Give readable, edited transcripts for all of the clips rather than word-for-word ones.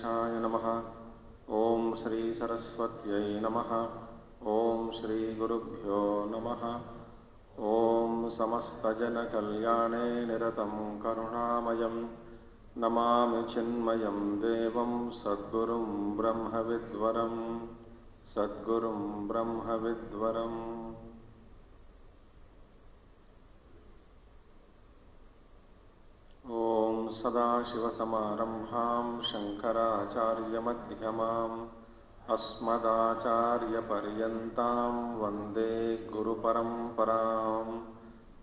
गणेशाय नमः। ओम श्री सरस्वत्यै नमः। ओम श्री गुरुभ्यो नमः। ओम समस्तजनकल्याणे निरतं करुणामयं नमामि चिन्मयं देवं सद्गुरुं ब्रह्मविद्वरं सद्गुरुं ब्रह्मविद्वरम्। ओम सदाशिवसमारंभां शंकराचार्यमध्यमाम् अस्मदाचार्यपर्यन्तां वन्दे गुरुपरम्पराम्।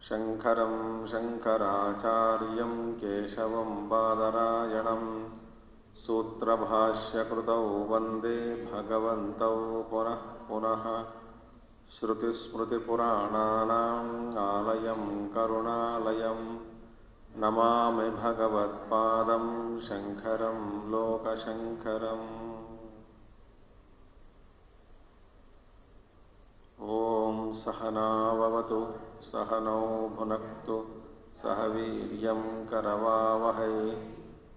शंकरं शंकराचार्यं केशवं बादरायणं सूत्रभाष्यकृतौ वन्दे भगवन्तौ पुनः पुनः। श्रुतिस्मृतिपुराणानाम् आलयं करुणालयं नमामि भगवत्पादं शंकरं लोकशंकरम्। ओम सहनाववतु सहनौ भुनक्तु सह वीर्यं करवावहै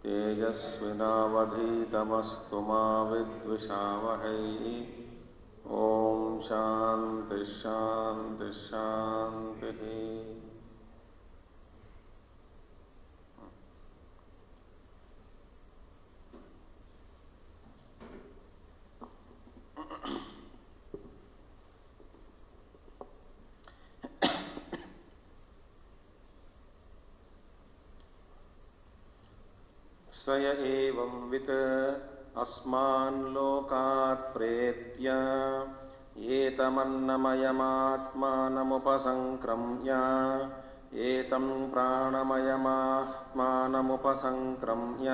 तेजस्विनावधीतमस्तु मा विद्विषावहै। ओम शांति शांति शांति। स य एवं वित् अस्मान् लोकात् प्रेत्य एतमन्नमयमात्मानमुपसंक्रम्य एतं प्राणमयमात्मानमुपसंक्रम्य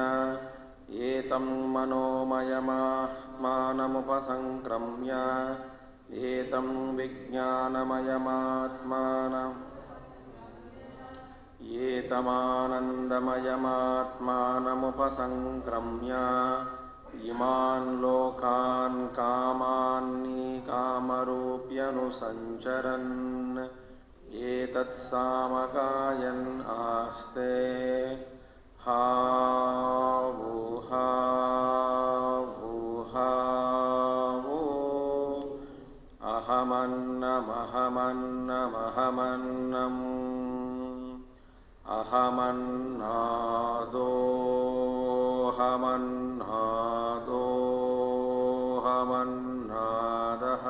एतं मनोमयमात्मानमुपसंक्रम्य एतं विज्ञानमयमात्मानम् एतमानन्दमयमात्मानमुपसंक्रम्य इमान् लोकान् कामान्निकामरूप्यनुसञ्चरन् एतत्सामगायन् आस्ते हावुहावुहावो अहमन्नमहमन्नमहमन्नम् अहमन्नादोऽहमन्नादोऽहमन्नादः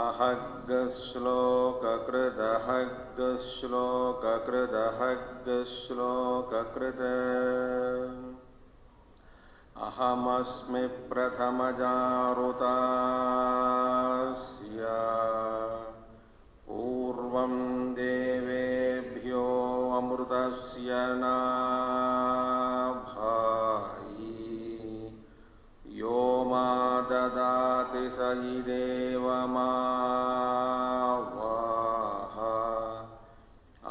अहग्गश्लोककृदहग्गश्लोककृदहग्गश्लोककृत अहमस्मि प्रथमजारुतास्य पूर्वं देवेभ्यो अमृतस्य नाभायि यो मा ददाति स हि देवमावाह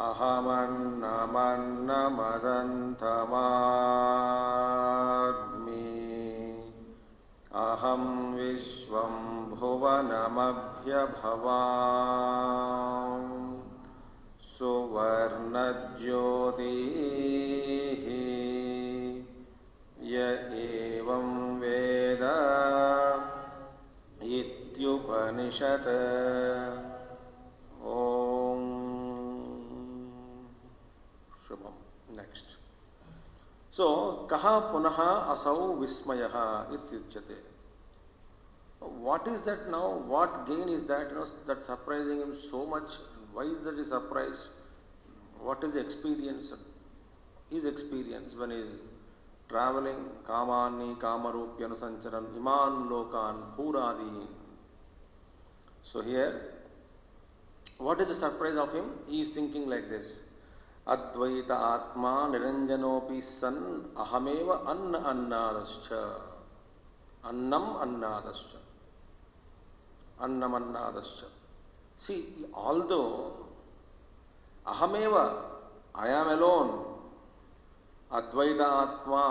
अहमन्नमन्नमदन्थमाद्मि अहं विश्वं भुवनमभ्यभवाम् सुवर्णज्योतिः य एवं वेद इत्युपनिषत्। ओम शुभम। नेक्स्ट। सो कहा पुनः असौ विस्मयः इत्युच्यते। What is that now? What gain is that? That surprising him so much. Why is that he surprised? What is the experience? His experience when he is traveling, Kamani, Kamarupyanu Sancharan, Iman Lokan, Puradi. So here, what is the surprise of him? He is thinking like this. Advaita Atma Niranjanopi San Ahameva Anna Annadascha. Annam Annadascha. Annam Annadascha. See, although Ahameva, I am alone, Advaita Atma,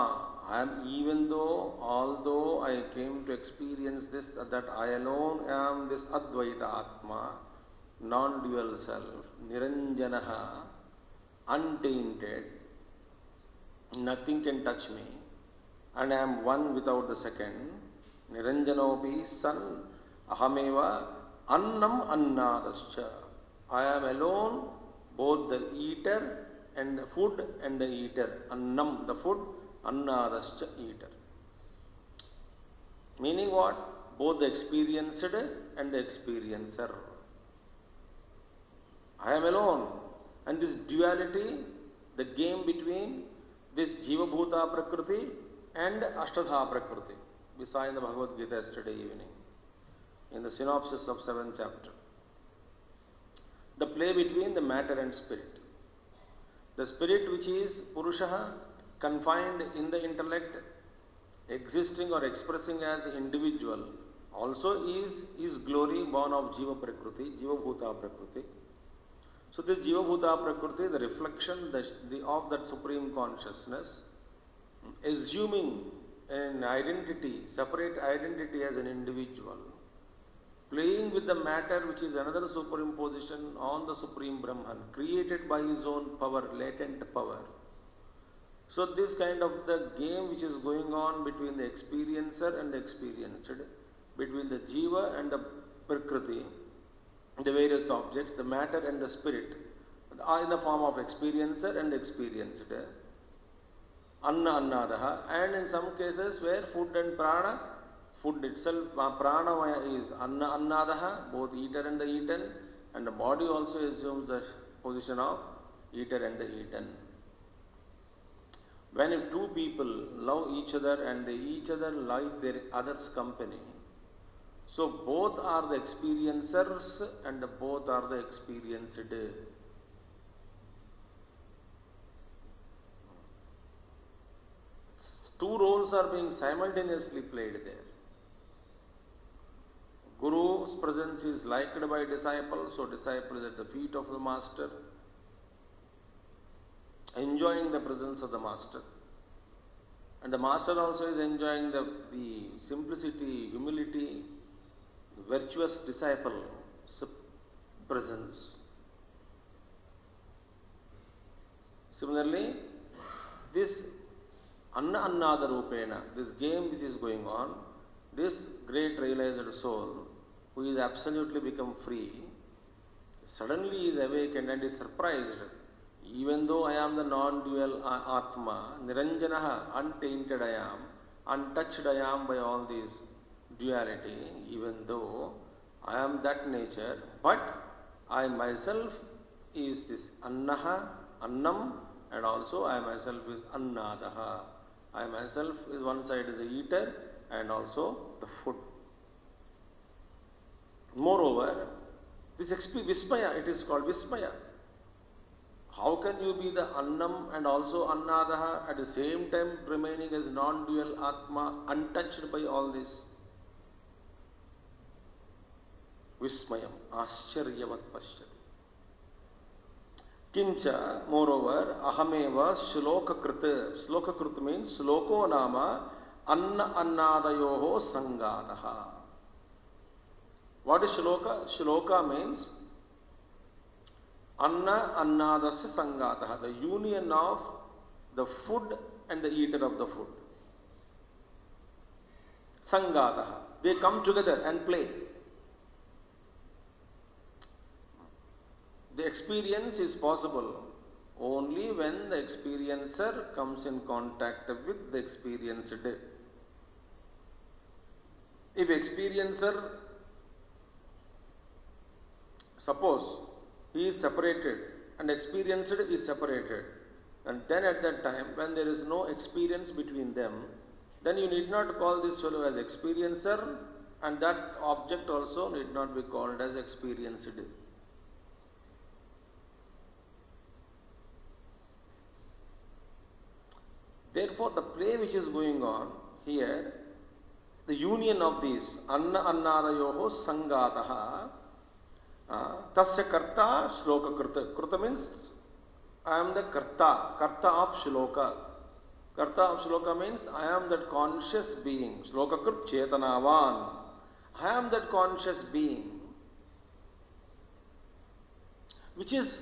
I am, even though, although I came to experience this, that I alone am this Advaita Atma, non-dual self, Niranjanaha, untainted, nothing can touch me. and I am one without the second. Niranjanopi san ahameva annam annadascha. I am alone, both the eater and the food and the eater. Annam, the food, annadascha, eater. Meaning what? Both the experienced and the experiencer. I am alone. And this duality, the game between this Jiva Bhuta Prakriti and Ashtadha Prakriti, we saw in the Bhagavad Gita yesterday evening, in the synopsis of 7th chapter. The play between the matter and spirit. The spirit which is Purusha, confined in the intellect, existing or expressing as individual, also is glory born of Jiva Prakriti, Jiva Bhuta Prakriti. So this Jiva Bhuta Prakriti, the reflection of that Supreme Consciousness, assuming an identity, separate identity as an individual, playing with the matter which is another superimposition on the Supreme Brahman, created by his own power, latent power. So this kind of the game which is going on between the experiencer and the experienced, between the Jiva and the Prakriti, the various objects, the matter and the spirit, are in the form of experiencer and experienced. Anna annadaha, and in some cases where food and prana, food itself, pranamaya is anna annadaha, both eater and the eaten, and the body also assumes the position of eater and the eaten. When two people love each other and they each other like their other's company, so both are the experiencers and both are the experienced. Two roles are being simultaneously played there. Guru's presence is liked by disciples, so disciple is at the feet of the master, enjoying the presence of the master. And the master also is enjoying the simplicity, humility, virtuous disciple presence. Similarly, this Anna Annada Rupena, this game which is going on, this great realized soul who is absolutely become free, suddenly is awakened and is surprised. Even though I am the non-dual Atma, Niranjanaha, untainted I am, untouched I am by all these duality, even though I am that nature, but I myself is this Annaha, Annam, and also I myself is Annadaha. I myself is one side is the eater and also the food. Moreover, this Vismaya, it is called Vismaya. How can you be the Annam and also Annadaha at the same time remaining as non-dual Atma, untouched by all this? Vismayam, Ascharyavat Pashyati. Kincha, moreover, Ahameva Shlokakrit. Shlokakrit means Shloko Nama Anna Annadayoho Sangadaha. What is Shloka? Shloka means Anna Annadasya Sangataha, the union of the food and the eater of the food. Sangataha, they come together and play. The experience is possible only when the experiencer comes in contact with the experienced. If experiencer, suppose he is separated and experienced is separated, and then at that time when there is no experience between them, then you need not call this fellow as experiencer, and that object also need not be called as experienced. Therefore, the play which is going on here, the union of these Anna Annadayoho Sangataha, Tasya Karta Shloka Krita. Krita means I am the Karta, Karta of Shloka. Karta of Shloka means I am that conscious being. Shloka Krit Chetanavan. I am that conscious being which is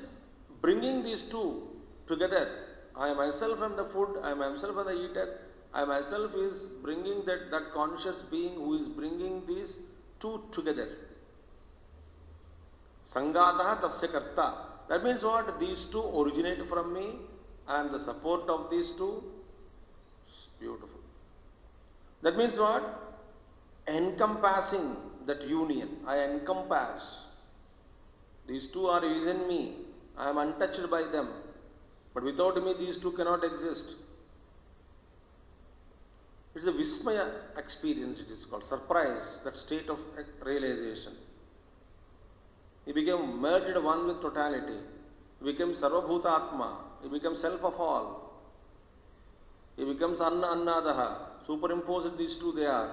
bringing these two together. I myself am the food, I myself am the eater. I myself is bringing that conscious being who is bringing these two together. Sangataha tasya karta. That means what? These two originate from me. I am the support of these two. It's beautiful. That means what? Encompassing that union. I encompass. These two are within me. I am untouched by them. But without me, these two cannot exist. It's a Vismaya experience, it is called. Surprise, that state of realization. He became merged one with totality. He became Sarvabhuta Atma. He became self of all. He becomes Anna Annadaha. Superimposed these two they are.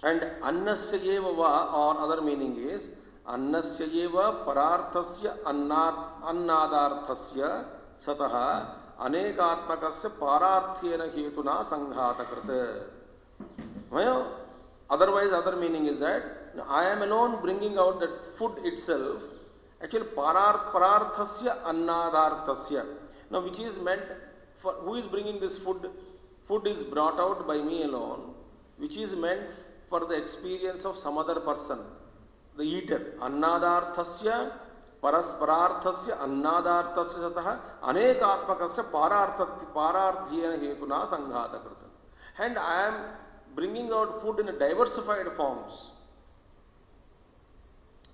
And Annasya Eva va, or other meaning is Annasya Eva Pararthasya Annadarthasya Sataha Anekatmakasya Pararthyena Hetuna Sanghatakrita. Well, otherwise, other meaning is that I am alone bringing out that food itself. Actually, Pararthasya Annadarthasya. Now, which is meant for who is bringing this food? Food is brought out by me alone, which is meant for the experience of some other person, the eater. Annadarthasya Paraspararthasya Annadarthasya Sataha Anekatmakasya Pararthyena Hetuna Sanghatakrita. And I am bringing out food in diversified forms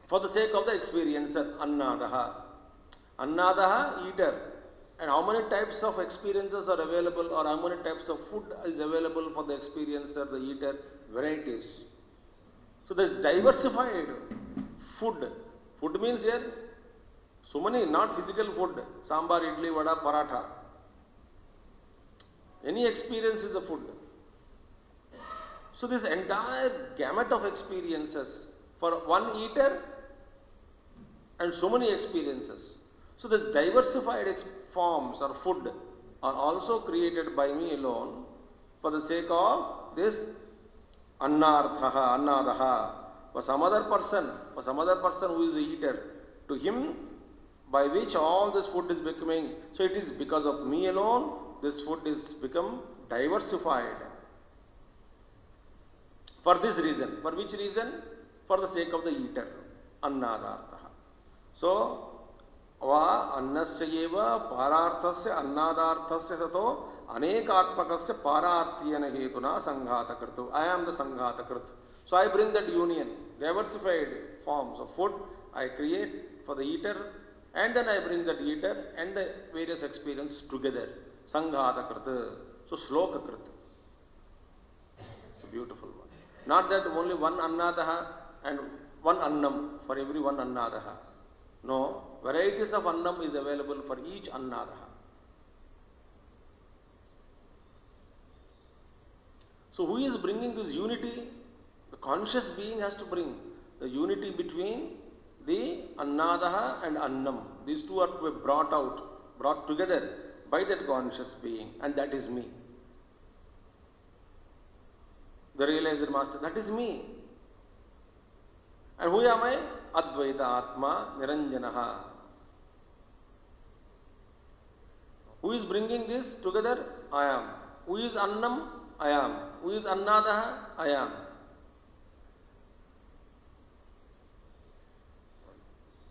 for the sake of the experiencer. Annadaha. Annadaha, eater. And how many types of experiences are available, or how many types of food is available for the experiencer, the eater? Varieties. So there is diversified food. Food means here, so many, not physical food. Sambar, idli, vada, paratha. Any experience is a food. So this entire gamut of experiences for one eater and so many experiences. So the diversified forms or food are also created by me alone for the sake of this annarthaha, annadaha. For some other person who is the eater, to him by which all this food is becoming. So it is because of me alone this food is become diversified. For this reason. For which reason? For the sake of the eater. Annadarthaha. So, va annasya eva pararthasya annadarthasya sato anekatmakasya pararthyena hetuna sanghatakrtu. I am the sanghatakrut. So I bring that union, diversified forms of food I create for the eater, and then I bring that eater and the various experiences together. Sanghatakrut. So Slokakrit. It's a beautiful one. Not that only one annadaha and one annam for every one annadaha. No, varieties of annam is available for each annadaha. So who is bringing this unity? The conscious being has to bring the unity between the annadaha and annam. These two are to be brought together by that conscious being, and that is me. The realized master, that is me. And who am I? Advaita Atma Niranjanaha. Who is bringing this together? I am. Who is Annam? I am. Who is Annadaha? I am.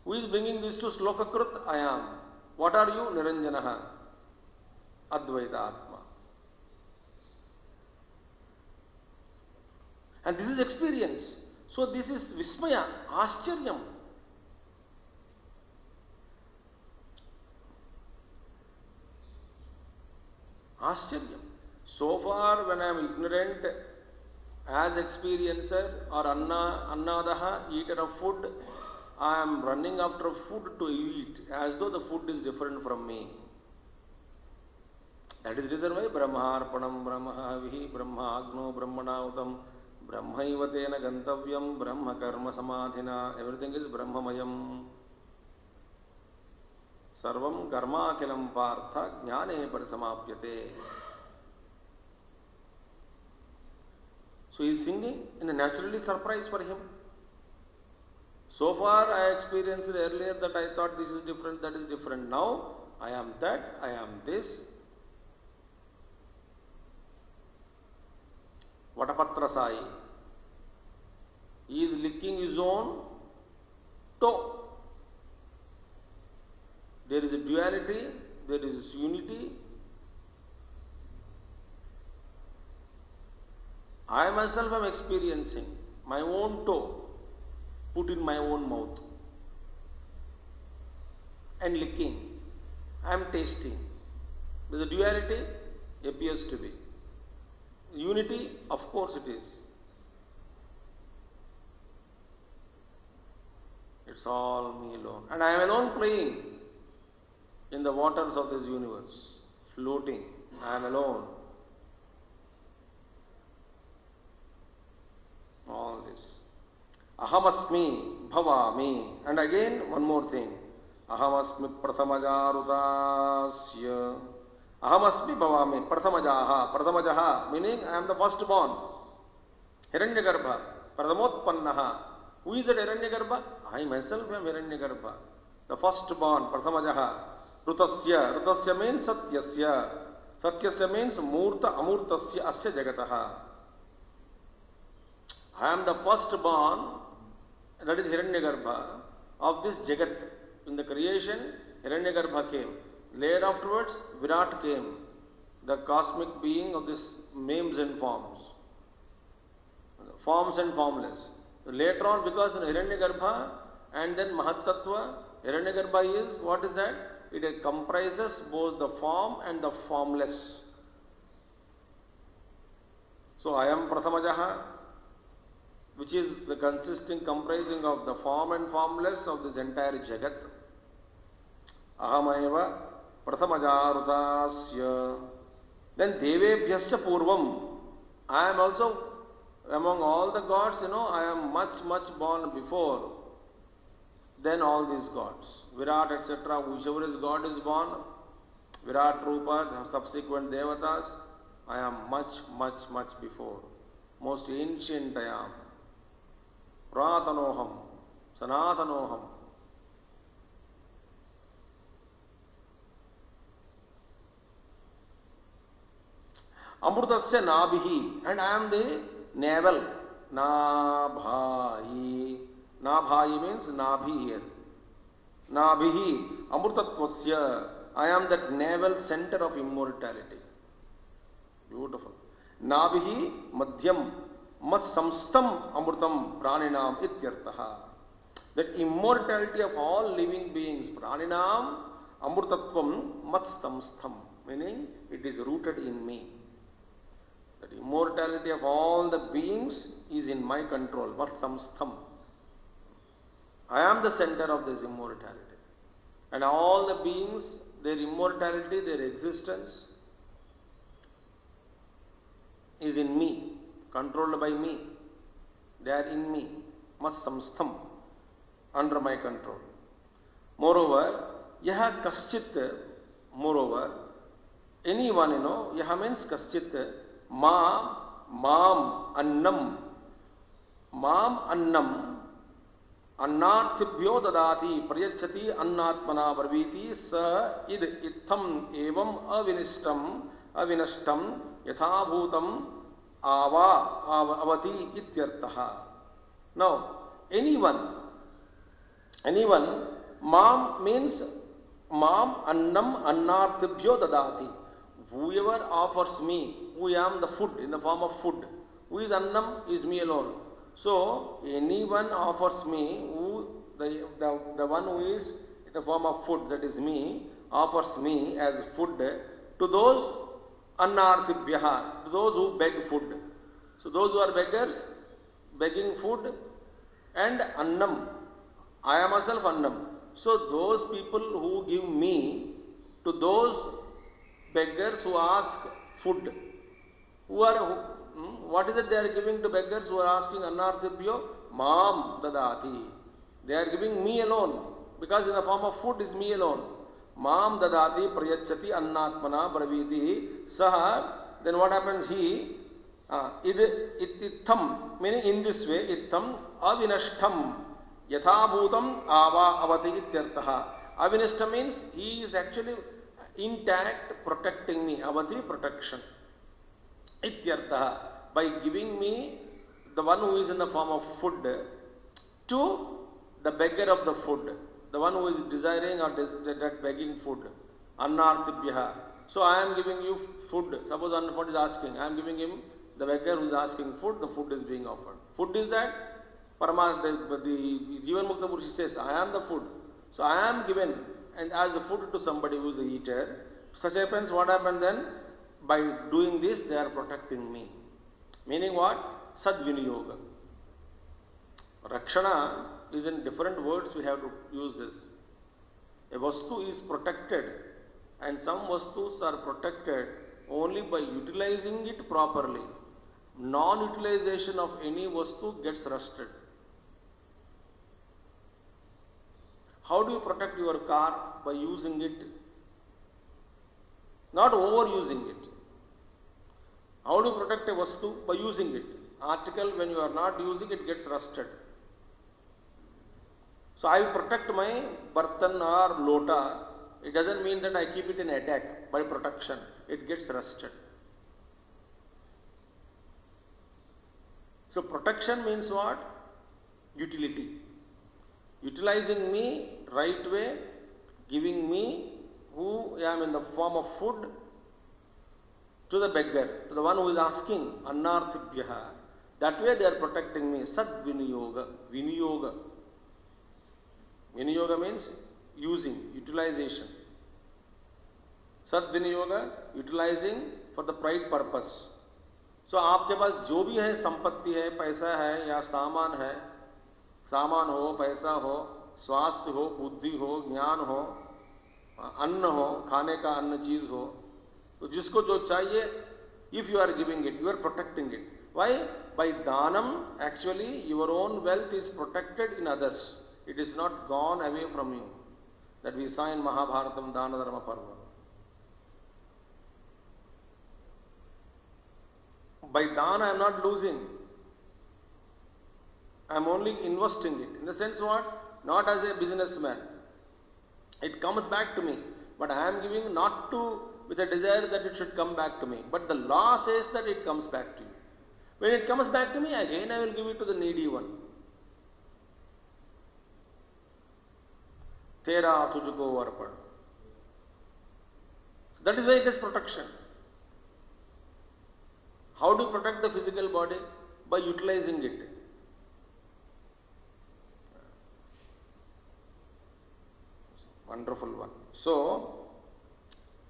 Who is bringing this to Slokakrut? I am. What are you? Niranjanaha. Advaita Atma. And this is experience. So this is Vismaya, Ascharyam. Ascharyam. So far when I am ignorant as experiencer or annadaha, eater of food, I am running after food to eat as though the food is different from me. That is the reason why Brahmarpanam, Brahmahavihi, Brahma Agno, Brahmanautam, Brahmaivatena Gantavyam, Brahma Karma Samadhina, everything is Brahmamayam. Sarvam Karma Akilam Partha Jnane Parisamapyate. So he is singing in a naturally surprise for him. So far I experienced earlier that I thought this is different, that is different. Now I am that, I am this. Vatapatra Sai. He is licking his own toe. There is a duality, there is unity. I myself am experiencing my own toe put in my own mouth and licking. I am tasting. The duality appears to be. Unity, of course it is. It's all me alone. And I am alone playing in the waters of this universe, floating. I am alone. All this. Ahamasmi bhavami. And again, one more thing. Ahamasmi prathamajarutasya. Ahamasmi bhavami prathamajaha. Prathamajaha meaning I am the firstborn. Hiranyagarbha. Pradhamotpannaha. Who is that Hiranyagarbha? I myself am Hiranyagarbha. The firstborn. Prathamajaha. Rutasya. Rutasya means satyasya. Satyasya means murta amurtasya asya jagataha. I am the firstborn, that is Hiranyagarbha, of this Jagat. In the creation, Hiranyagarbha came. Later afterwards, Virat came, the cosmic being of this names and forms. Forms and formless. Later on, because in Hiranyagarbha and then Mahatattva, Hiranyagarbha is, what is that? It comprises both the form and the formless. So, I am Prathamajaha, which is the comprising of the form and formless of this entire Jagat. Ahamaiva Prathamajarutasya. Then Devebhyascha Purvam. I am also among all the gods, I am much born before than all these gods. Virat, etc., whichever is God is born, Virat Rupa, the subsequent Devatas, I am much before. Most ancient I am. Puratanoham, Sanatanoham. Amrutasya Nabhihi, and I am the navel. Nabhayi. Nabhayi means Nabhi here. Nabhihi, Amrutatvasya. I am that navel center of immortality. Beautiful. Nabhihi Madhyam. Mat samstam amrutam praninam ityartaha. That immortality of all living beings, praninam amrutatvam mat samstam, meaning it is rooted in me. That immortality of all the beings is in my control. Mat samstam. I am the center of this immortality. And all the beings, their immortality, their existence is in me. Controlled by me. They are in me. Mat samstham. Under my control. Moreover, yaha kaschit, moreover, anyone, yaha means kaschit, maam annam, annarthibhyo dadati, prayachati annatmana varviti, sa id itham evam avinashtam, yathabhutam, avati ityartaha. Now, anyone, mam means mam annam annarthibhyo dadati. Whoever offers me, who am the food, in the form of food. Who is annam is me alone. So, anyone offers me, the one who is in the form of food, that is me, offers me as food to those annarthibhyaha, to those who beg food. So those who are beggars, begging food, and annam. I am myself annam. So those people who give me to those beggars who ask food, what is it they are giving to beggars who are asking annarthibhyo? Mam dadati. They are giving me alone, because in the form of food is me alone. Mam dadati prayachati annatmana braviti saha. Then what happens? He itham, meaning in this way, itham avinashtam yathabhutam avati ityartaha. Avinashtam means he is actually intact, protecting me. Avati, protection. Ityartaha. by giving me the one who is in the form of food to the beggar of the food, the one who is desiring or that begging food, annartibhya. So I am giving you food. Suppose what is asking, I am giving him, the beggar who is asking food, the food is being offered. Food is that? The Jivan Mukta Purush says, I am the food. So I am given and as a food to somebody who is the eater. Such happens, what happens then? By doing this, they are protecting me. Meaning what? Sadviniyoga. Rakshana is in different words, we have to use this. A vastu is protected and some vastus are protected only by utilizing it properly. Non-utilization of any vastu gets rusted. How do you protect your car? By using it, not overusing it. How do you protect a vastu? By using it. Article, when you are not using it, gets rusted. So I protect my bartan or lota. It doesn't mean that I keep it in attack by protection. It gets rusted. So protection means what? Utility. Utilizing me right way, giving me who am in the form of food to the beggar, to the one who is asking, annartibhya. That way they are protecting me. Sadviniyoga. Viniyoga. Viniyoga means using, utilization. Sadviniyoga, utilizing for the right purpose. So आपके पास जो भी है, संपत्ति है, पैसा है या सामान है, सामान हो, पैसा हो, स्वास्थ्य हो, बुद्धि हो, ज्ञान हो, अन्न हो, खाने का अन्न चीज हो, तो जिसको जो चाहिए, if you are giving it, you are protecting it. Why? By dhanam, actually your own wealth is protected in others. It is not gone away from you. That we saw in Mahabharatam Dana Dharma Parva. By dana I am not losing. I am only investing it. In the sense what? Not as a businessman. It comes back to me. But I am giving not to with a desire that it should come back to me. But the law says that it comes back to you. When it comes back to me, again I will give it to the needy one. Tera tujko varpan. That is why it is protection. How do you protect the physical body? By utilizing it. Wonderful one. So,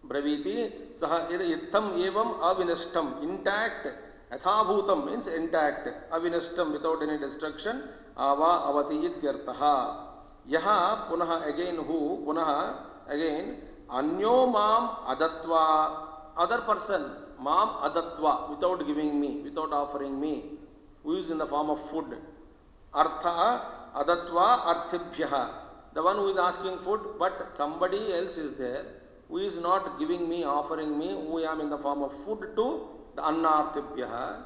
Braviti saha ittam evam avinashtam. Intact. Athabhutam means intact. Avinashtam without any destruction. Ava avati ityartaha. Yaha punaha again who? Punaha again. Anyo mam adatva. Other person. Mam adatva, without giving me, without offering me, who is in the form of food. Artha adatva arthibhyaha. The one who is asking food, but somebody else is there, who is not giving me, offering me, who I am in the form of food to the annarthibhyaha.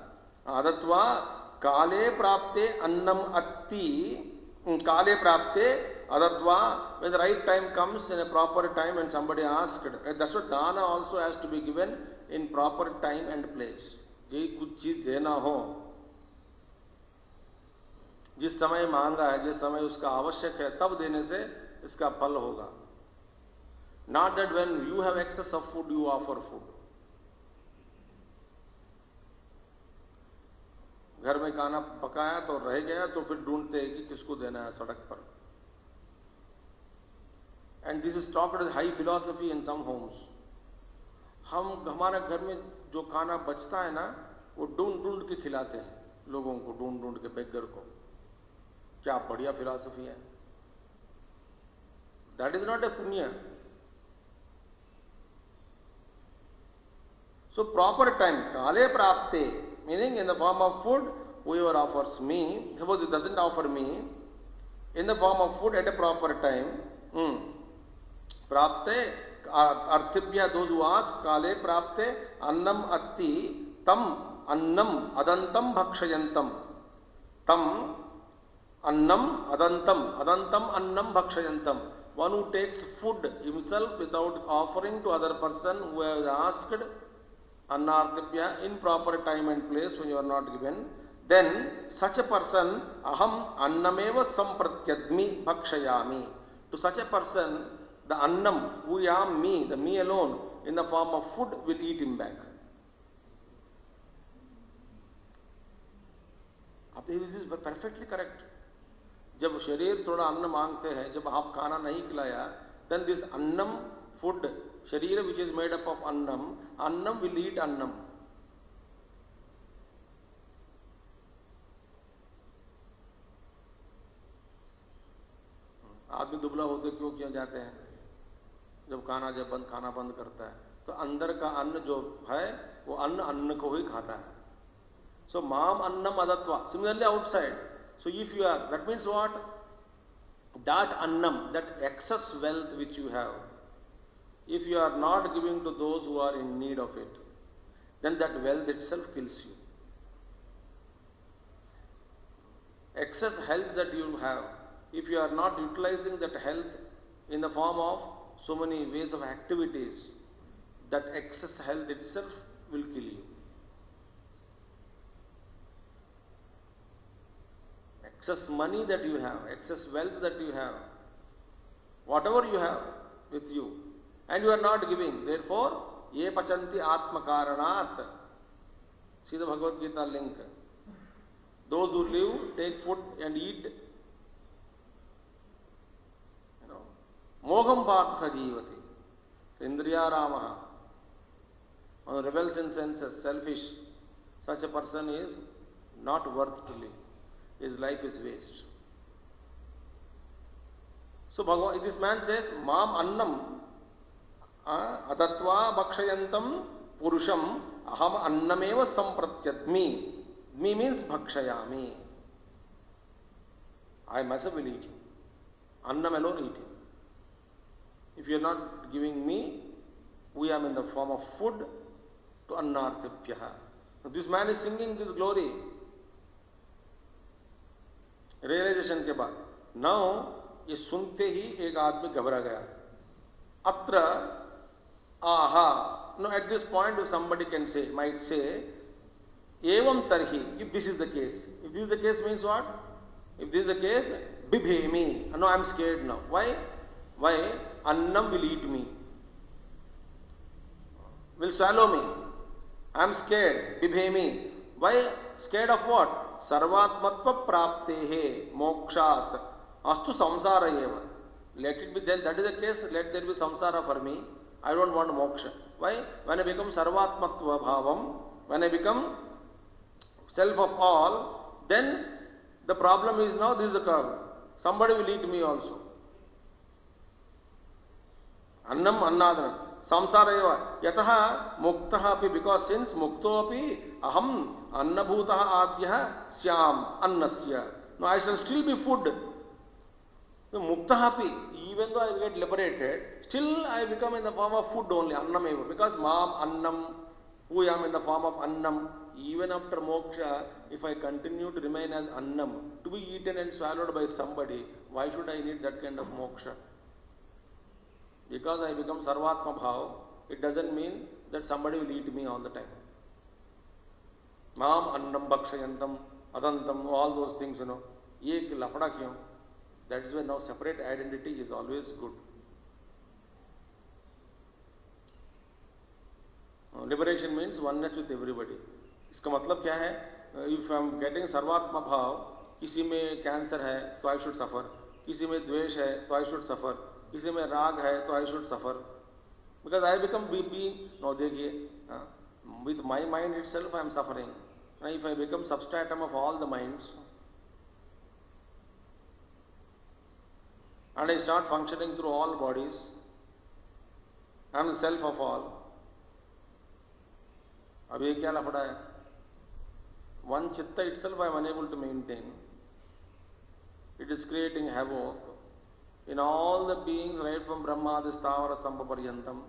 Adatva kale prapte annam atti. Kale prapte adatva. When the right time comes in a proper time and somebody asked, that's what dana also has to be given in proper time and place. ये कुछ चीज देना हो, जिस समय मांगा है, जिस समय उसका आवश्यक है, तब देने से इसका फल होगा. Not that when you have excess of food, you offer food. घर में खाना पकाया तो रह गया तो फिर ढूंढते हैं कि किसको देना है सड़क पर. And this is talked as high philosophy in some homes. हम हमारे घर में जो खाना बचता है ना, वो ढूंढ ढूंढ के खिलाते हैं लोगों को, ढूंढ ढूंढ के बेगर को. क्या बढ़िया फिलॉसफी है. दैट इज नॉट ए पुण्य. सो प्रॉपर टाइम काले प्राप्ते, meaning in the form of food, whoever offers me, suppose it doesn't offer me, in the form of food at a proper time, prapte arthibhya, those who ask, kale prapte annam atti tam annam adantam bhakshayantam. Tam annam adantam, adantam annam bhakshayantam. One who takes food himself without offering to other person who has asked, Annarthibhya, in proper time and place when you are not given, then such a person, aham annameva sampratyadmi bhakshayami. To such a person, the annam, who am me, the me alone, in the form of food, will eat him back. This is perfectly correct. जब शरीर थोड़ा अन्न मांगते हैं, जब आप खाना नहीं खिलाया, then this annam food, शरीर which is made up of annam will eat annam. आदमी दुबला होते क्यों जाते हैं? जब खाना बंद करता है, तो अंदर का अन्न जो है वो अन्न को ही खाता है. So mam annam adatva. Similarly outside. So if you are, that means what? That annam, that excess wealth which you have, if you are not giving to those who are in need of it, then that wealth itself kills you. Excess health that you have, if you are not utilizing that health in the form of so many ways of activities, that excess health itself will kill you. Excess money that you have, excess wealth that you have, whatever you have with you, and you are not giving, therefore, ye pachanti atma karanat. See the Bhagavad Gita link. Those who live, take food and eat, moham partha jivati. Indriya Ramaha. Rebels in senses, selfish. Such a person is not worth to live. His life is waste. So this man says, Mam annam adatva bhakshayantam purusham aham annameva sampratyadmi. Me means bhakshayami. I myself will eat you. Annam alone eat you. If you are not giving me, we am in the form of food to annarthibhya. This man is singing this glory. Realisation के बाद now ये सुनते ही एक आदमी घबरा गया. अत्र आहा. No at this point somebody can say, might say, evam tarhi. If this is the case, if this is the case means what? If this is the case, bibhemi. No, I am scared now. Why? Annam will eat me, will swallow me. I am scared. Bibhemi. Why? Scared of what? सर्वात्मत्व प्राप्ते है मोक्षात अस्तु संसार एव. Let it be then, that is the case, let there be samsara for me. I don't want moksha. Why? When I become sarvatmatva bhavam, when I become self of all, then the problem is now this is the curve. Somebody will eat me also. Annam annadanam. Samsara eva. Yataha muktaha api, because since mukto api aham annabhutaha adyah syam annasya. No, I shall still be food. So muktaha api, even though I get liberated, still I become in the form of food only, annam eva. Because mam annam, who I am in the form of annam, even after moksha, if I continue to remain as annam, to be eaten and swallowed by somebody, why should I need that kind of moksha? Because I become sarvatma bhav, it doesn't mean that somebody will eat me all the time. Mam annam bhakshayantam adantam, all those things, ye lafada kyon? That is why now separate identity is always good. Liberation means oneness with everybody. इसका मतलब क्या है? If I am getting सर्वात्मा भाव, किसी में cancer है तो I should suffer, किसी में द्वेष है तो I should suffer, किसी में राग है तो I should suffer, because I become being, no देखिए, with my mind itself I am suffering. If I become substratum of all the minds and I start functioning through all bodies, I am the self of all. अब ये क्या लफड़ा है? One chitta itself I am unable to maintain. It is creating havoc in all the beings, right from Brahma, the Stavara Stambha Paryantam,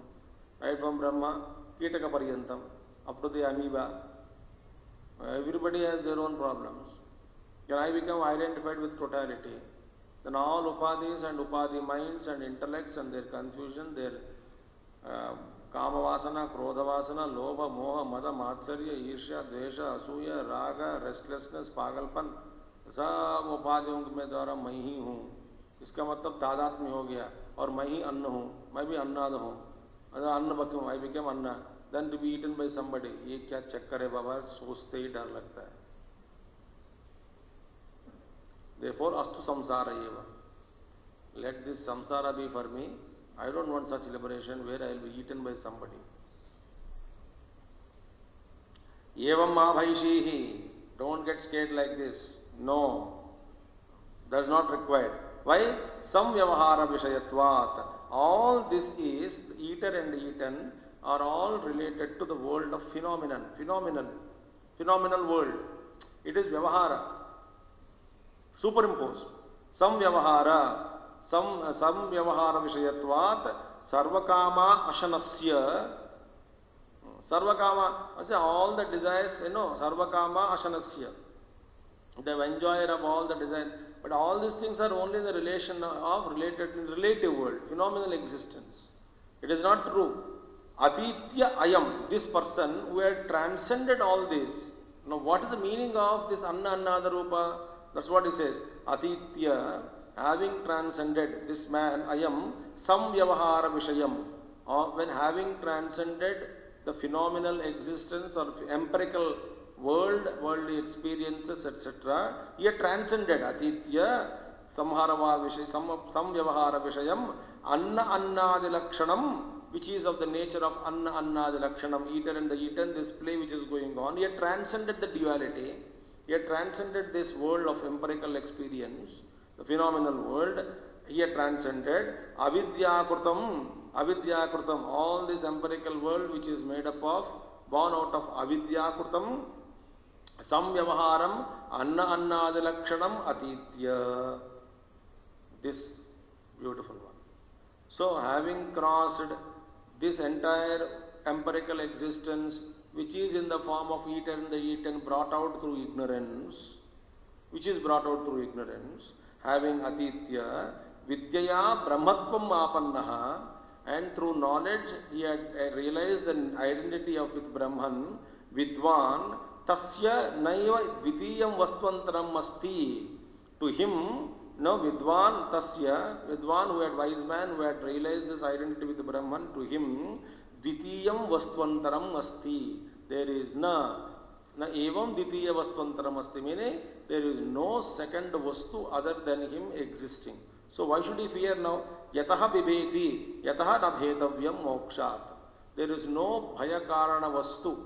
right from Brahma, Kitaka Paryantam, up to the amoeba. Everybody has their own problems. When I become identified with totality, then all upadhis and upadhi minds and intellects and their confusion, their कामवासना, क्रोधवासना, लोभ, मोह, मद, मात्सर्य, ईर्ष्या, द्वेष, असूया, राग, restlessness, पागलपन, सब उपाधियों में द्वारा मैं ही हूँ। इसका मतलब तादात्म्य हो गया। और मैं ही अन्न हूँ, मैं भी अन्नाद हूँ। अन्न बक्यूं, I became anna, then to be eaten by somebody. ये क्या चक्कर है बाबा, सोचते ही डर लगता है। Therefore, astu samsara eva. Let this samsara be for me. I don't want such liberation where I will be eaten by somebody. Evam abhaishihi. Don't get scared like this. No. That's not required. Why? Samvyavahara vishayatvat. All this is, eater and eaten are all related to the world of phenomenon. Phenomenal world. It is vyavahara. Superimposed. Samvyavahara. Samvyavahara vishayatvat. Sarvakama ashanasya. Sarvakama. All the desires, Sarvakama ashanasya. The enjoyer of all the desires. But all these things are only in the relation of relative world, phenomenal existence. It is not true. Atitya ayam, this person who had transcended all this. Now what is the meaning of this anna annada rupa? That's what he says. Atitya, having transcended, this man, ayam, samvyavahara vishayam. When having transcended the phenomenal existence or empirical world, worldly experiences, etc. He had transcended atitya samharava vishayam, samvyavahara vishayam, anna annadi lakshanam, which is of the nature of anna annadi lakshanam, eater and the eaten, this play which is going on. He had transcended the duality. He had transcended this world of empirical experience, the phenomenal world. He had transcended avidyakrutam, all this empirical world which is made up of, born out of avidyakrutam, samvyavaharam, anna annadilakshanam atitya. This beautiful one. So having crossed this entire empirical existence which is in the form of eater and the eaten, brought out through ignorance, having atitya, vidyaya brahmatvam apannaha, and through knowledge he had realized the identity of with Brahman, vidwan, tasya naiva dvitiyam vastvantaram asti. To him, no, vidwan tasya, vidwan who had wise man, who had realized this identity with Brahman, to him, dvitiyam vastvantaram asti. There is na evam dvitiya vastvantaram asti, meaning there is no second vastu other than him existing. So why should he fear now? Yataha bibheti, yataha na bhetavyam mokshat. There is no bhaya karana vastu.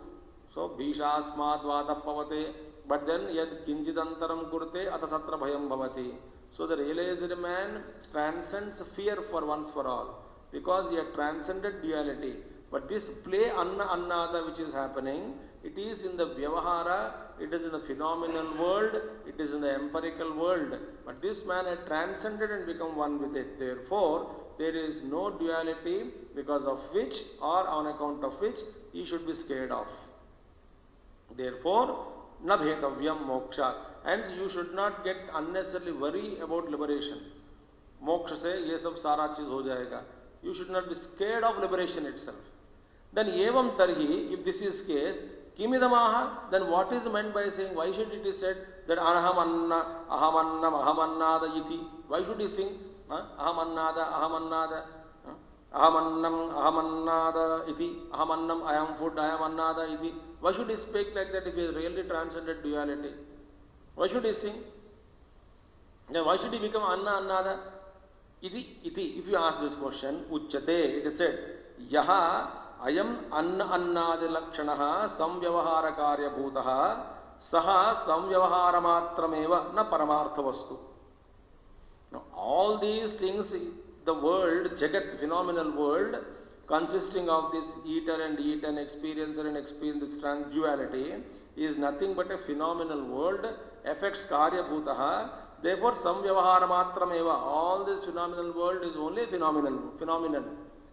So bhishasmad vadapavate, but then yad kinchidantaram kurte atatatra bhayam bhavati. So the realized man transcends fear for once for all, because he had transcended duality. But this play anna annada which is happening, it is in the vyavahara, it is in the phenomenal world, it is in the empirical world. But this man had transcended and become one with it. Therefore, there is no duality because of which or on account of which he should be scared of. Therefore, na bhetavyam moksha. Hence, you should not get unnecessarily worry about liberation. Moksha se ye sab sara cheez ho jayega. You should not be scared of liberation itself. Then evam tarhi, if this is case, kimidamaha, then what is meant by saying, why should it be said that ahamannam, ahamannada iti? Why should he sing ahamannada, ahamannada iti, ahamannam, I am food, I am annada iti? Why should he speak like that if he has really transcended duality? Why should he sing? Then why should he become anna annada? Iti, if you ask this question, uchyate, it is said, yaha ayam anna annadi lakshanaha samvyavahara karya bhutaha saha samvyavahara matrameva na paramartha vastu. Now all these things, the world, jagat, phenomenal world, consisting of this eater and eaten, experiencer and experience, this transduality, is nothing but a phenomenal world, affects karya bhutaha. Therefore, samvyavahara matrameva, all this phenomenal world is only phenomenal.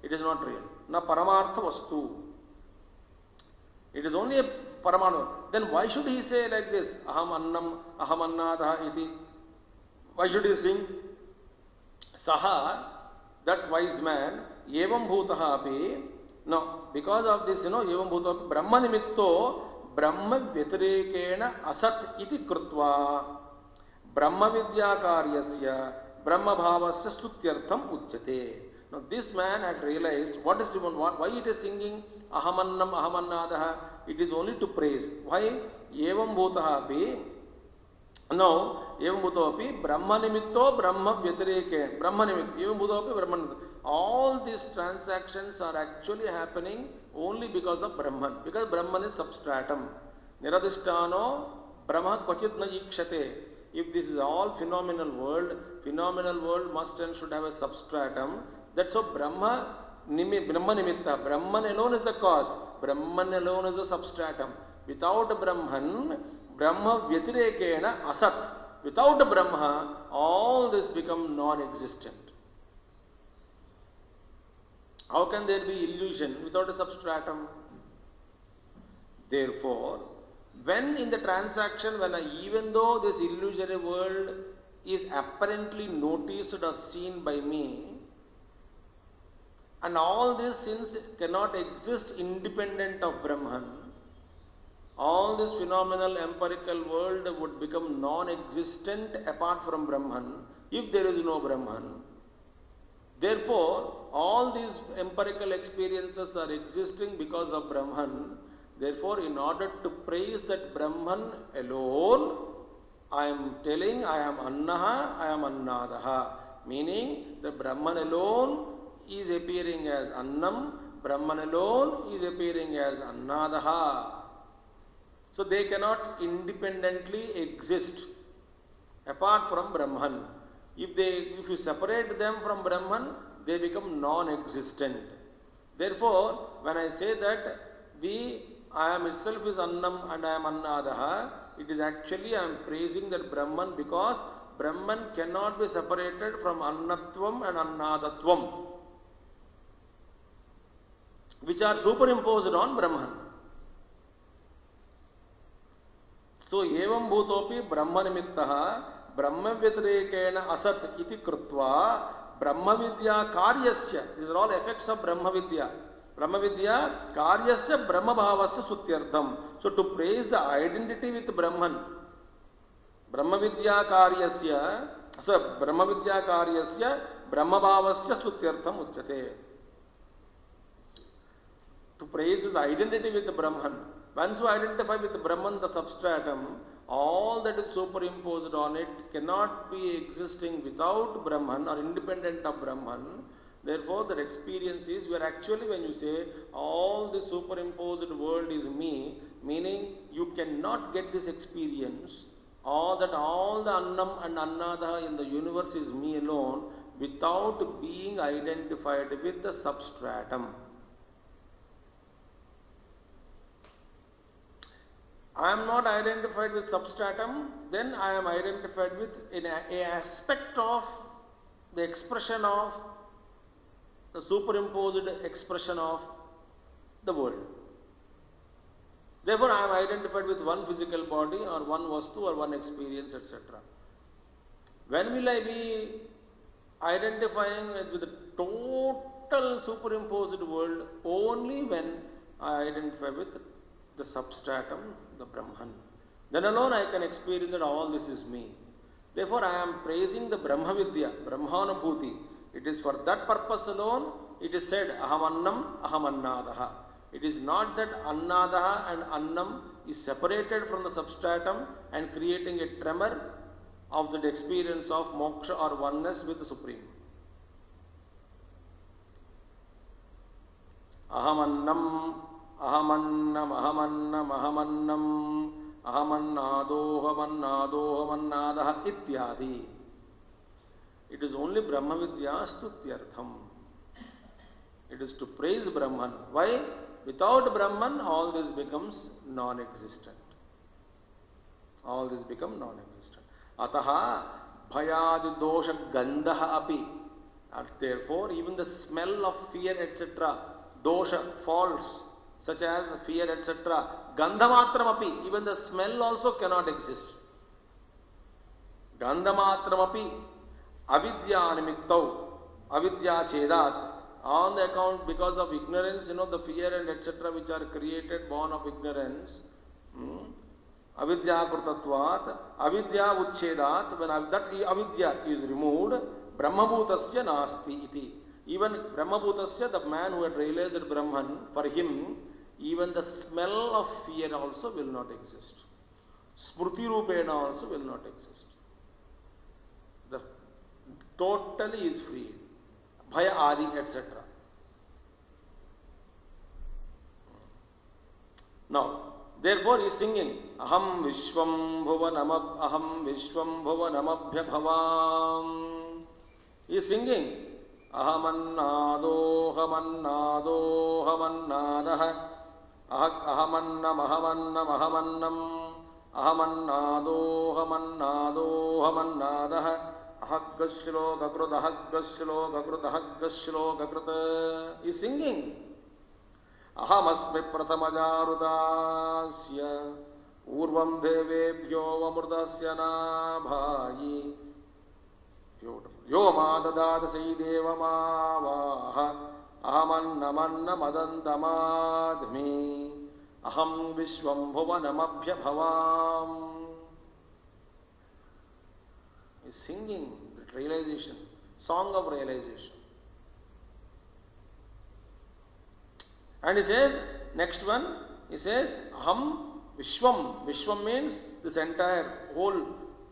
It is not real. Na paramartha vastu. It is only a paramanu. Then why should he say like this? Aham annam, aham annada iti. Why should he sing? Saha, that wise man, evam bhutaha api, No, because of this, evam bhuto brahma nimitto brahma vyatirekena asat iti krutva brahma vidya karyasya brahma bhavasya stutyartham uchyate. Now this man had realized what is why it is singing ahamannam ahamannadaha. It is only to praise. Why? Evam bhutaha api. Now, evam bhuto api brahma nimitto brahma vyatireke. Brahma nimitto. Evam bhuto api brahma nimitto. All these transactions are actually happening only because of Brahman. Because Brahman is substratum. Niradhisthano Brahma kvachit na ikshate. If this is all phenomenal world must and should have a substratum. That's so Brahma nimitta. Brahman alone is the cause. Brahman alone is the substratum. Without Brahman, Brahma vyatirekena asat. Without Brahma, all this become non-existent. How can there be illusion without a substratum? Therefore, when in the transaction, even though this illusory world is apparently noticed or seen by me, and all these things cannot exist independent of Brahman, all this phenomenal empirical world would become non-existent apart from Brahman if there is no Brahman. Therefore, all these empirical experiences are existing because of Brahman. Therefore, in order to praise that Brahman alone, I am telling I am Annaha, I am Annadaha. Meaning, the Brahman alone is appearing as Annam, Brahman alone is appearing as Annadaha. So, they cannot independently exist apart from Brahman. If you separate them from Brahman, they become non-existent. Therefore, when I say that I am itself is Annam and I am Annadaha, it is actually I am praising that Brahman because Brahman cannot be separated from Annatvam and Annadatvam, which are superimposed on Brahman. So, evam bhutopi Brahma nimittaha Brahma vyatirekena asat iti krutva Brahma vidya karyasya. These are all effects of Brahma vidya. Brahma vidya karyasya Brahma bhavasya stutyartham. So to praise the identity with Brahman, Brahma vidya karyasya, so Brahma vidya karyasya Brahma bhavasya stutyartham uchyate. To praise his identity with the Brahman. Once you identify with the Brahman, the substratum, all that is superimposed on it cannot be existing without Brahman or independent of Brahman. Therefore, that experience is where actually when you say all the superimposed world is me, meaning you cannot get this experience or that all the Annam and Annada in the universe is me alone without being identified with the substratum. I am not identified with substratum, then I am identified with an aspect of the expression of the superimposed expression of the world. Therefore, I am identified with one physical body or one vastu or one experience, etc. When will I be identifying with the total superimposed world? Only when I identify with the substratum, the Brahman. Then alone I can experience that all this is me. Therefore, I am praising the Brahma Vidya, Brahmanubhuti. It is for that purpose alone, it is said, Aham Annam, Aham Annadaha. It is not that Annadaha and Annam is separated from the substratum and creating a tremor of the experience of moksha or oneness with the Supreme. Aham Annam, Ahamannam, Ahamannam, Ahamannam, Ahamannadohamannadaha ityadi. It is only Brahma Vidya Stutyartham. It is to praise Brahman. Why? Without Brahman, all this becomes non-existent. All this become non-existent. Ataha bhayadi dosha gandha api. And therefore, even the smell of fear, etc., dosha, faults, such as fear, etc., gandhamatram api, even the smell also cannot exist. Gandhamatram api, avidya nimittau, avidya chedat, on the account, because of ignorance, the fear and etc. which are created, born of ignorance, avidya krutatvat, avidya uchchedat, when that avidya is removed, brahmabhutasya nasti iti. Even brahmabhutasya, the man who had realized Brahman, for him, even the smell of fear also will not exist. Smruti rupena also will not exist. The totally is free. Bhaya adi, etc. Now, therefore he is singing, Aham Vishwam Bhuvanamabhya Bhavam. He is singing, Ahamannado Hamannadaha, Ahamannam, Ahamannado Hamannadaha, Ahaggashlokakruta. He is singing. Ahamasmi pratamajarudasya urvam devebhyo amrutasya nabhayi. Beautiful. Yo madadada saideva mavaha ahamannamanna madantamadmi aham vishvam bhuvanamabhya bhavam. He is singing that realization, song of realization. And he says, next one, he says, Aham Vishwam. Vishwam means this entire whole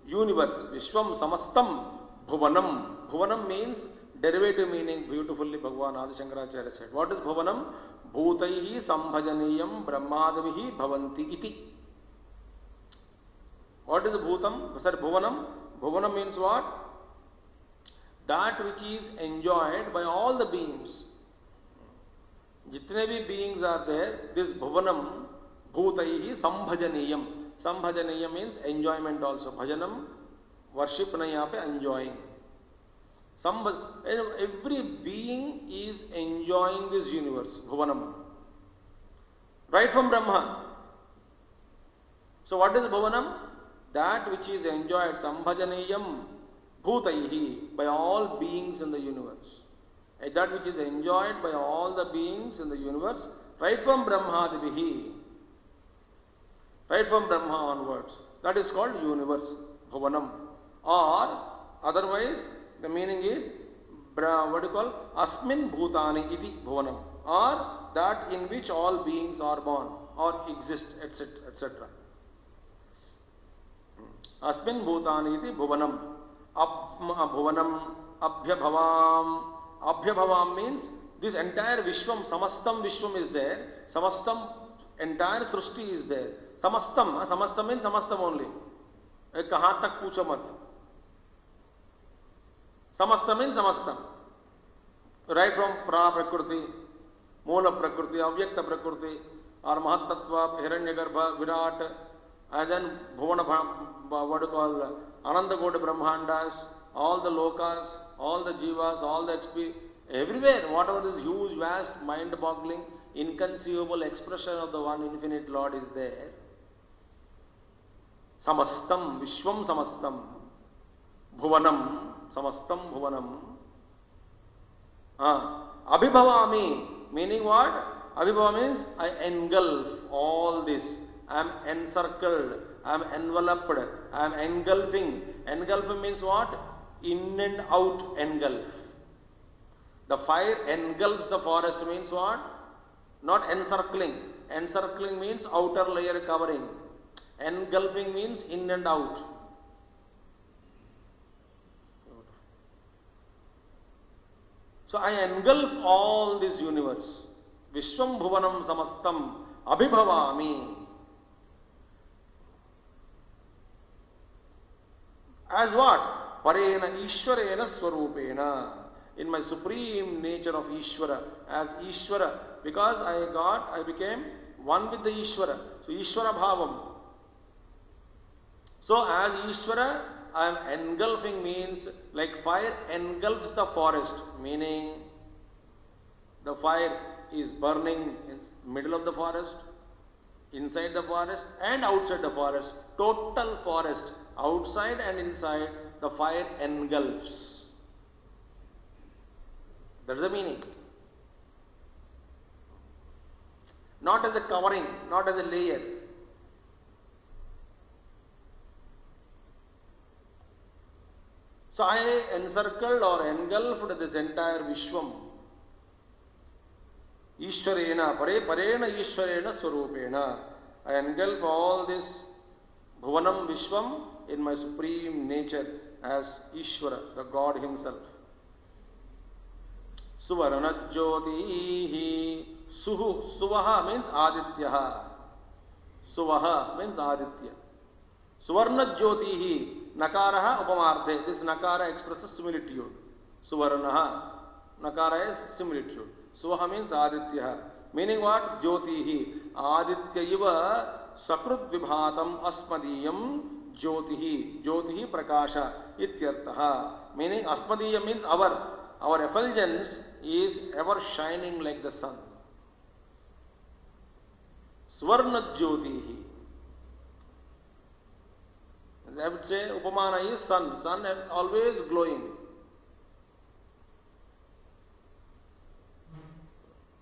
universe. Vishwam Samastam Bhuvanam. Bhuvanam means derivative meaning, beautifully Bhagavan Adi Shankaracharya said. What is Bhuvanam? Bhutaihi Sambhajaniyam Brahmadavihi Bhavanti iti. What is Bhutam? Sir, Bhuvanam? Bhuvanam means what? That which is enjoyed by all the beings. Jitne bhi beings are there, this Bhuvanam, Bhutaihi Sambhajaniyam. Sambhajaniyam means enjoyment also. Bhajanam, worship na yahan pe enjoying. Every being is enjoying this universe, Bhuvanam. Right from Brahma. So what is Bhuvanam? That which is enjoyed, Sambhajaniyam, Bhutaihi, by all beings in the universe. That which is enjoyed by all the beings in the universe, right from Brahmadivihi, right from Brahma onwards. That is called universe, Bhuvanam. Or otherwise, the meaning is, what do you call? Asmin Bhutani iti Bhuvanam. Or that in which all beings are born or exist, etc. etc. Asmin Bhutani iti Bhuvanam. Bhuvanam Abhya Bhavam. Abhya Bhavam means this entire Vishwam, Samastam Vishwam is there. Samastam, entire Srushti is there. Samastam, Samastam means Samastam only. Kahan tak pucho mat. Samastam means Samastam. Right from Prakriti, Moola Prakriti, Avyakta Prakriti, or Mahatattva, Hiranyagarbha, Virat, and then Bhuvana, what do you call, Anandakoda Brahmandas, all the lokas, all the jivas, all the XP, everywhere, whatever this huge, vast, mind-boggling, inconceivable expression of the one infinite Lord is there. Samastam, Vishwam Samastam, Bhuvanam, Samastam Bhuvanam. Abhibhavami, meaning what? Abhibhava means I engulf all this. I am encircled, I am enveloped, I am engulfing. Engulfing means what? In and out engulf. The fire engulfs the forest means what? Not encircling. Encircling means outer layer covering. Engulfing means in and out. So I engulf all this universe. Vishwam Bhuvanam Samastam Abhibhavami. As what? Parena Ishwarena Swarupena. In my supreme nature of Ishvara. As Ishvara. Because I became one with the Ishvara. So Ishvara Bhavam. So as Ishvara, I am engulfing means like fire engulfs the forest. Meaning the fire is burning in middle of the forest, inside the forest and outside the forest. Total forest. Outside and inside, the fire engulfs. That is the meaning. not as a covering, not as a layer. So I encircled or engulfed this entire Vishwam. Ishwarena, Parena Ishwarena Swarupena. I engulf all this Bhuvanam Vishwam in my supreme nature as Ishvara, the God himself. Suvarana Jyotihi. Suvaha means Adityaha. Suvaha means Aditya. Suvarna Jyotihi. Nakaraha Upamarthe. This Nakara expresses similitude. Suvaranaha. Nakara is similitude. Suvaha means Aditya. Meaning what? Jyotihi. Aditya iva Sakrut Vibhatam Asmadiyam Jyotihi. Jyotihi Prakasha. Ityartaha. Meaning Asmadiyam means our effulgence is ever shining like the sun. Swarna Jyotihi. I would say Upamana is sun. Sun is always glowing.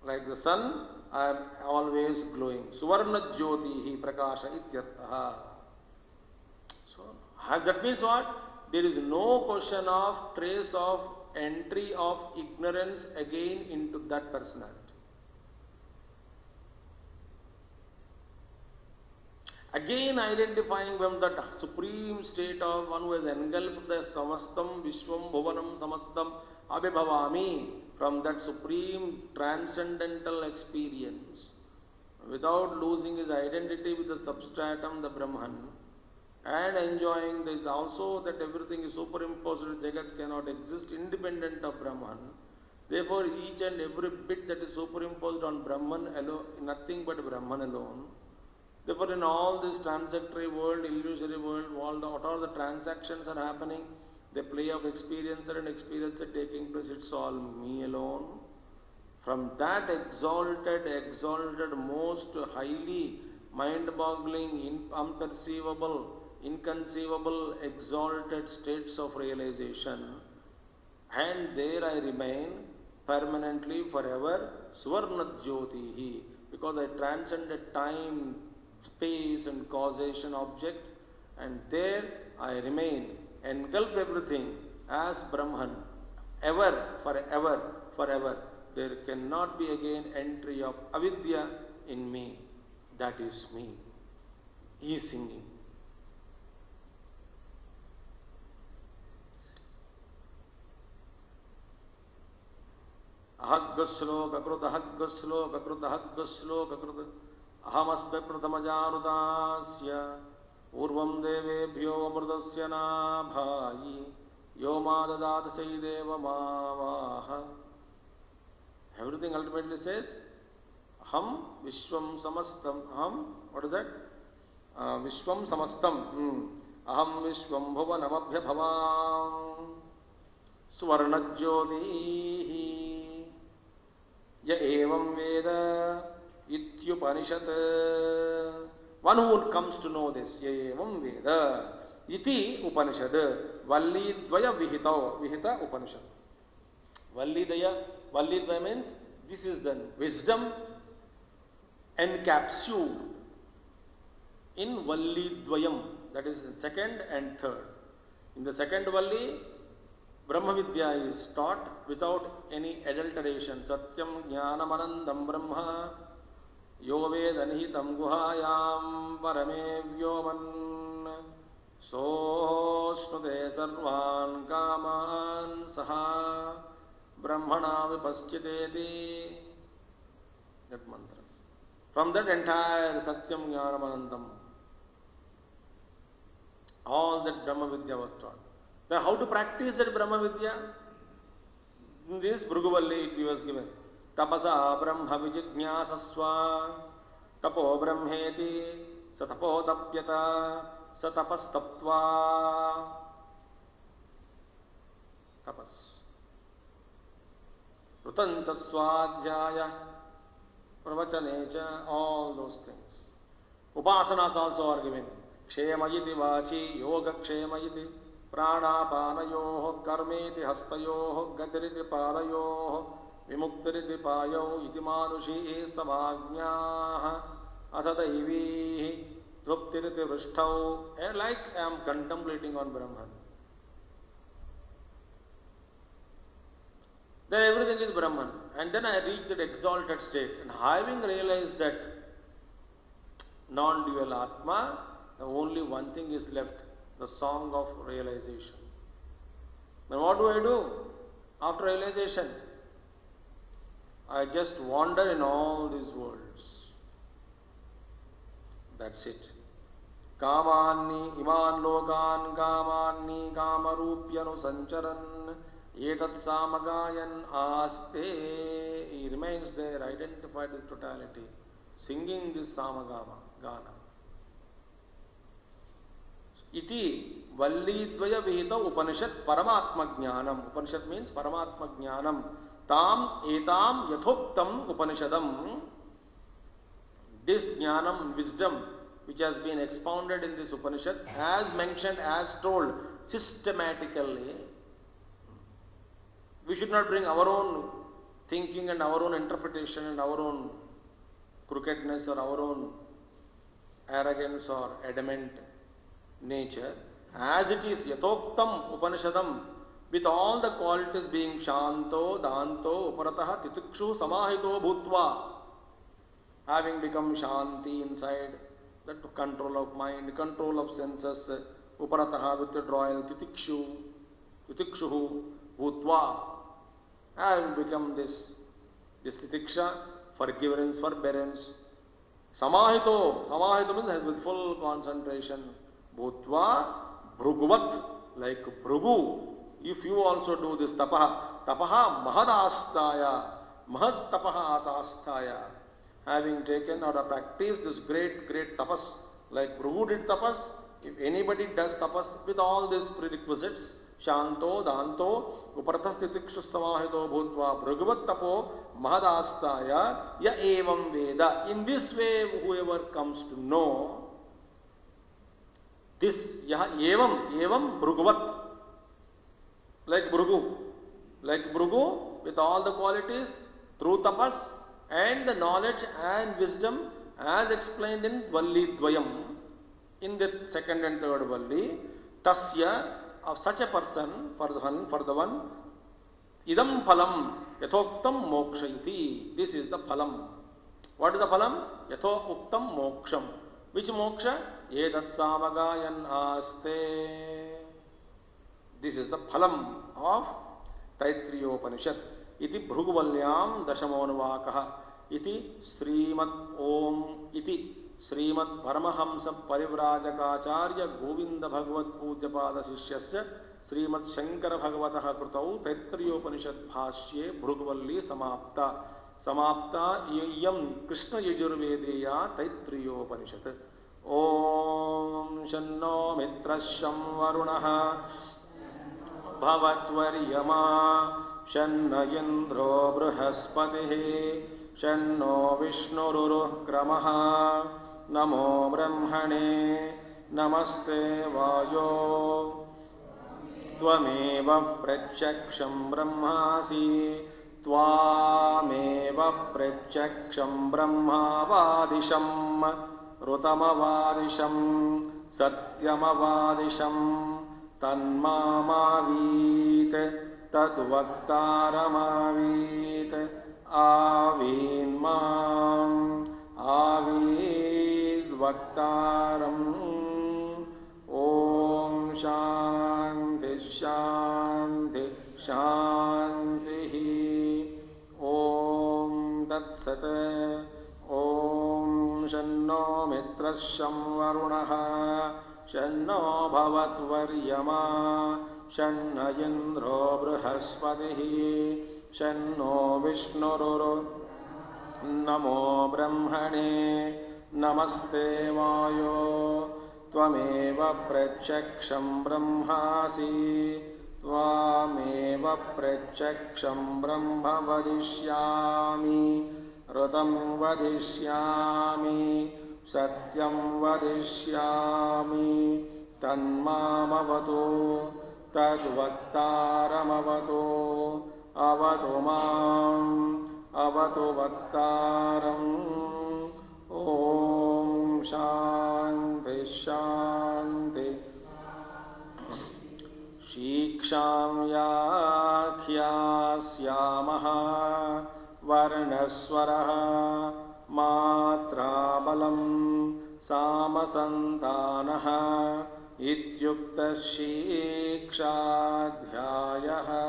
Like the sun, I am always glowing. Suvarna Jyotihi Prakasha Ityartaha. So that means what? There is no question of trace of entry of ignorance again into that personality. Again identifying from that supreme state of one who has engulfed the Samastam, Vishwam, Bhuvanam, Samastam, Abhibhavami, from that supreme transcendental experience, without losing his identity with the substratum, the Brahman, and enjoying this also that everything is superimposed, Jagat cannot exist independent of Brahman. Therefore, each and every bit that is superimposed on Brahman alone, nothing but Brahman alone. Therefore, in all this transitory world, illusory world, what all the transactions are happening, the play of experiencer and experiencer taking place, it's all me alone. From that exalted, most highly mind-boggling, unperceivable, inconceivable, exalted states of realization, and there I remain permanently, forever, Swarna Jyotihi, because I transcended time, space and causation object, and there I remain, engulf everything as Brahman, ever, forever, forever. There cannot be again entry of avidya in me. That is me. He is singing. Ahaggasloka krut ahaggasloka krut ahaggasloka krut ahamaspe pratamajanudasya urvam devebhyo amrutasya nabhayi yomadadata chaydeva mavaha. Everything ultimately says aham vishwam samastam. Aham, what is that? Vishwam samastam. Aham vishwam bhuvanamabhya bhavam Swarna Jyotihi Ya evam veda ityupanishad. One who comes to know this, Ya evam veda iti upanishad. Valli dvaya vihita. Vihita upanishad. Valli dvaya means this is the wisdom encapsulated in Valli dvayam. That is in second and third. In the second Valli, Brahma Vidya is taught without any adulteration. Satyam Jnanamanandam Brahma Yo Vedanihitam Guhayam Parame Vyoman Soshnute Sarvan Kaman Saha Brahmana Vipaschiteti. That mantra. From that entire Satyam Jnanamanandam, all that Brahma Vidya was taught. Now, how to practice that Brahma Vidya? In this Bhruguvalli it was given. Tapasa Brahma Vijijñāsasva Tapo Brahmeti Satapo Tapyata Satapastaptva. Tapas. Rutancha Swadhyaya Pravachane, all those things. Upasanas also are given. Kshemayiti Vachi Yoga Kshemayiti Pranapanayoh Karmeti Hastayoh Gatiriti Parayoh विमुक्तिरिति पायौ इति मानुषी समाज्ञाः अथ दैवीः तृप्तिरिति वृष्टौ. Like I am contemplating on Brahman. Then everything is Brahman. And then I reach that exalted state. And having realized that non-dual Atma, only one thing is left, the song of realization. Then what do? After realization, I just wander in all these worlds. That's it. Kamanni iman lokan kamanni kamarupyanu sancharan etat samagayan aste. He remains there, identified with totality, singing this samagama, gana. Iti Vallidvaya Vihita Upanishad Paramatma Jnanam. Upanishad means Paramatma Jnanam. Tam etam yathoktam Upanishadam. This Jnanam, wisdom, which has been expounded in this Upanishad, as mentioned, as told, systematically. We should not bring our own thinking and our own interpretation and our own crookedness or our own arrogance or adamant nature. As it is, Yathoktam Upanishadam, with all the qualities being Shanto, Danto, Uparataha, Titikshu, Samahito, Bhutva, having become Shanti inside, that control of mind, control of senses, Uparataha, withdrawal, Titikshu, Bhutva, having become this Titiksha, forgiveness, forbearance. Samahito means with full concentration. Bhutva, Bhruguvat, like Bhrugu. If you also do this tapaha mahadastaya, mahad tapaha atastaya, having taken or practiced this great tapas, like Bhrugu did tapas, if anybody does tapas with all these prerequisites, Shanto, Danto, Uparatas Titikshu Samahito Bhutva, Bhruguvat tapo mahadastaya, ya evam veda. In this way, whoever comes to know this, evam Bhruguvat, like Bhrugu, with all the qualities, through tapas and the knowledge and wisdom, as explained in Valli Dvayam, in the second and third Valli, tasya, of such a person, for the one, idam phalam, yathoktam mokshaiti. This is the phalam. What is the phalam? Yathoktam moksham. Which moksha? Edat samagayan aste. This is the phalam of Taittiriyopanishad. Iti Bhruguvalyam Dashamonvakaha. Iti Srimad Om. Iti Srimad Paramahamsa Parivrajakaacharya Govinda Bhagavad Pujyapada Sishyasya Srimad Shankara Bhagavataha Krutau Taittiriyopanishad Bhashye Bhruguvalli Samapta Iyam Krishna Yajurvedeya Taittiriyopanishad. Om Shanno Mitrasham Varunaha Bhavatvaryama Shanna Indro Bruhaspatihi Shanno Vishnururuh Kramaha Namo Brahmane Namaste Vayo Tvameva Prachaksham Brahmasi Tvameva Prachaksham Brahmavadisham Rutamavadisham Satyamavadisham Tanmamavit Tadvaktaramavit Avinmam Avidvaktaram. Om Shanti Shanti Shanti. Om Tatsat. Om Shanno Mitrasham Varunaha Shanno Bhavatvaryama Shanna Indro Bruhaspatihi Shanno Vishnururu Namo Brahmane Namaste Vayo Tvameva Prachaksham Brahmasi Tvameva Prachaksham Brahma Vadishyami Rutam Vadishyami Satyam Vadishyami Tanmamavatu Tadvaktaramavatu avatu mam, avatu vaktaram. Om Shanti Shanti. Shiksham yakhyāsyāmaha varnasvaraha mātrābalam sāmasantānaha ityukta shikshādhyāyaha.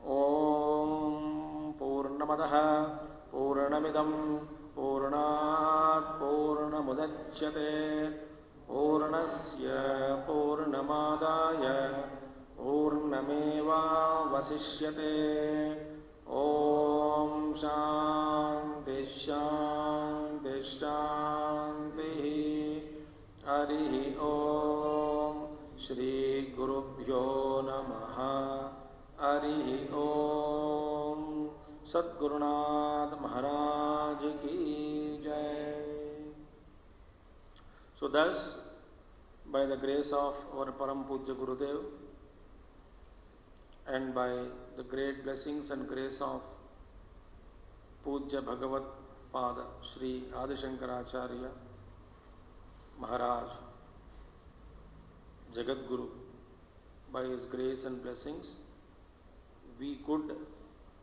Om Purnamadaha Purnamidam Purnāt Purnamudachyate Purnasya Purnamadaya Purnameva Vasishyate. Om Shanti Shanti Shanti. Harihi Om. Shri Gurubhyo Namaha. Harihi Om. Sadgurunath Maharaj Ki Jai. So thus, by the grace of our Param Pujya Gurudev and by the great blessings and grace of Pujya Bhagavat Pada Sri Adi Shankaracharya Maharaj Jagat Guru, by his grace and blessings, we could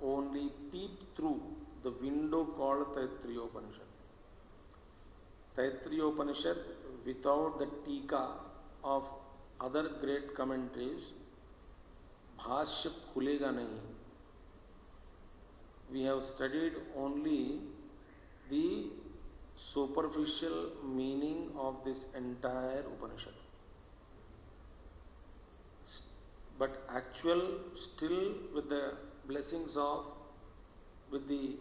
only peep through the window called Taittiriya Upanishad. Taittiriya Upanishad, without the tika of other great commentaries, bhashya khulega nahi. We have studied only the superficial meaning of this entire Upanishad. But actual, still with the blessings of, with the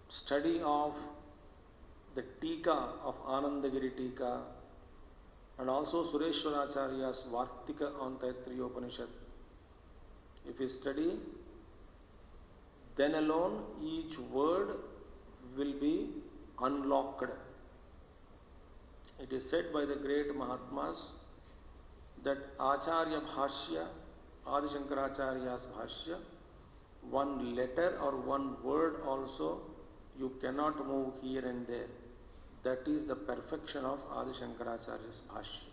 study of the Tika of Anandagiri Tika and also Sureshwaracharya's Vartika on Taittiriya Upanishad, if we study, then alone each word will be unlocked. It is said by the great Mahatmas that Acharya Bhashya, Adi Shankaracharya's Bhashya, one letter or one word also you cannot move here and there. That is the perfection of Adi Shankaracharya's Bhashya.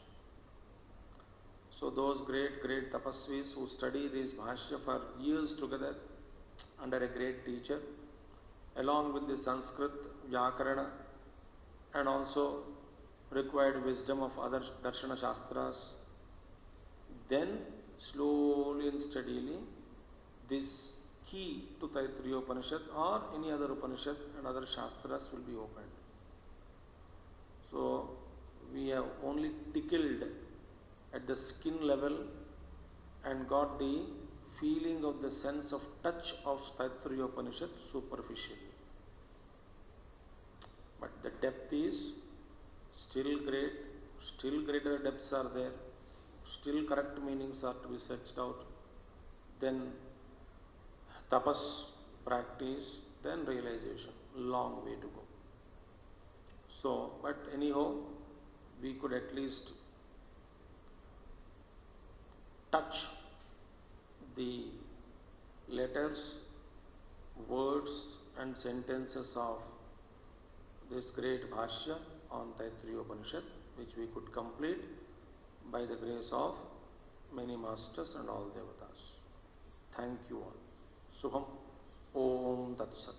So those great tapasvis who study this Bhashya for years together under a great teacher, along with the Sanskrit, Vyakarana, and also required wisdom of other Darshana Shastras, then slowly and steadily this key to Taittiriya Upanishad or any other Upanishad and other Shastras will be opened. So we have only tickled at the skin level and got the feeling of the sense of touch of Taittiriya Upanishad superficially. But the depth is still great, still greater depths are there, still correct meanings are to be searched out. Then tapas, practice, then realization. Long way to go. So, but anyhow, we could at least touch the letters, words and sentences of this great Bhashya on Taittiriya Upanishad, which we could complete by the grace of many masters and all devatas. Thank you all. Suham Om Tat Sat.